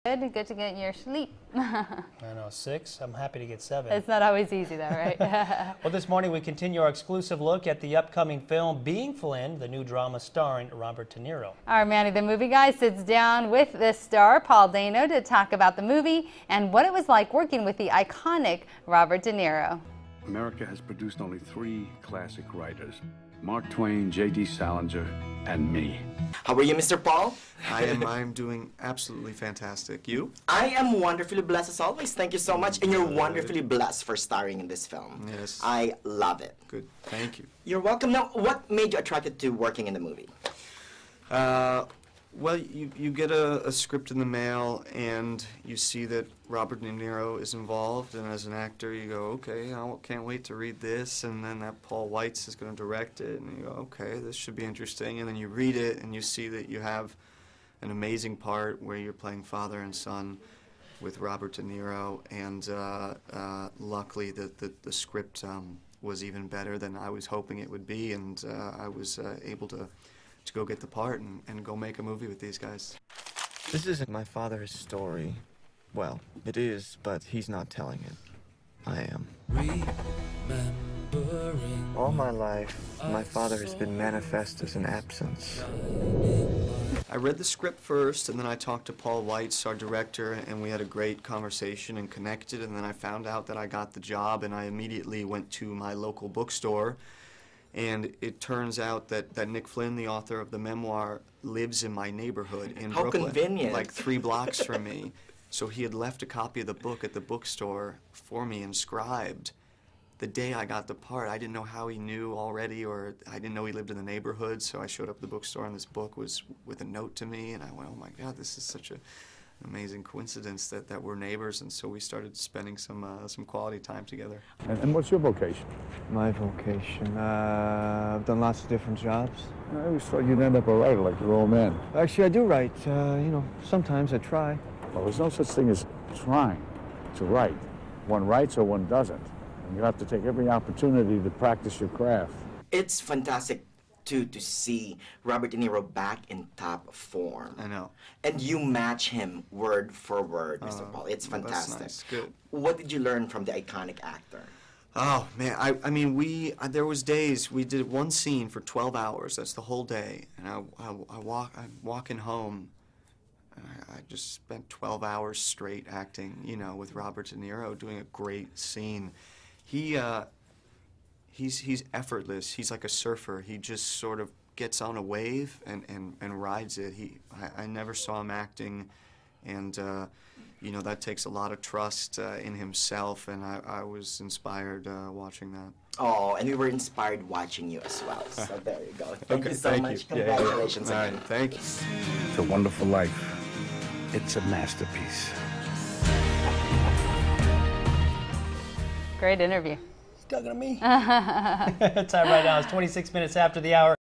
Good to get your sleep. I know, 6. I'm happy to get 7. It's not always easy though, right? Well, this morning we continue our exclusive look at the upcoming film Being Flynn, the new drama starring Robert De Niro. Our Manny the Movie Guy sits down with the star, Paul Dano, to talk about the movie and what it was like working with the iconic Robert De Niro. America has produced only 3 classic writers: Mark Twain, J.D. Salinger, and me. How are you, Mr. Paul? I'm doing absolutely fantastic. You? I am wonderfully blessed as always. Thank you so much. And you're wonderfully blessed for starring in this film. Yes. I love it. Good. Thank you. You're welcome. Now, what made you attracted to working in the movie? Well, you get a script in the mail, and you see that Robert De Niro is involved, and as an actor, you go, okay, I can't wait to read this, and then that Paul Weitz is going to direct it, and you go, okay, this should be interesting, and then you read it, and you see that you have an amazing part where you're playing father and son with Robert De Niro, and luckily the script was even better than I was hoping it would be, and I was able to go get the part and go make a movie with these guys. This isn't my father's story. Well, it is, but he's not telling it. I am. All my life, my father has been manifest as an absence. I read the script first, and then I talked to Paul Weitz, our director, and we had a great conversation and connected, and then I found out that I got the job, and I immediately went to my local bookstore. And it turns out that Nick Flynn, the author of the memoir, lives in my neighborhood in Brooklyn. How convenient. Like 3 blocks from me. So he had left a copy of the book at the bookstore for me inscribed. The day I got the part, I didn't know how he knew already, or I didn't know he lived in the neighborhood, so I showed up at the bookstore and this book was with a note to me, and I went, oh my God, this is such an amazing coincidence that we're neighbors, and so we started spending some quality time together. And what's your vocation? My vocation? I've done lots of different jobs. I always thought you'd end up a writer like your old man. Actually, I do write. You know, sometimes I try. Well, there's no such thing as trying to write. One writes or one doesn't. And you have to take every opportunity to practice your craft. It's fantastic to see Robert De Niro back in top form. I know. And you match him word for word, Mr. Paul. It's fantastic. That's nice. Good. What did you learn from the iconic actor? Oh man, I mean, there was days we did one scene for 12 hours. That's the whole day, and I'm walking home. And I just spent 12 hours straight acting, you know, with Robert De Niro, doing a great scene. He's effortless. He's like a surfer. He just sort of gets on a wave and rides it. I never saw him acting, and you know, that takes a lot of trust in himself, and I was inspired watching that. Oh, and we were inspired watching you as well. So there you go. Thank you so thank much. you. Congratulations Yeah. again. All right, thank you. It's a wonderful life. It's a masterpiece. Great interview. Talking to me. Time right now is 26 minutes after the hour.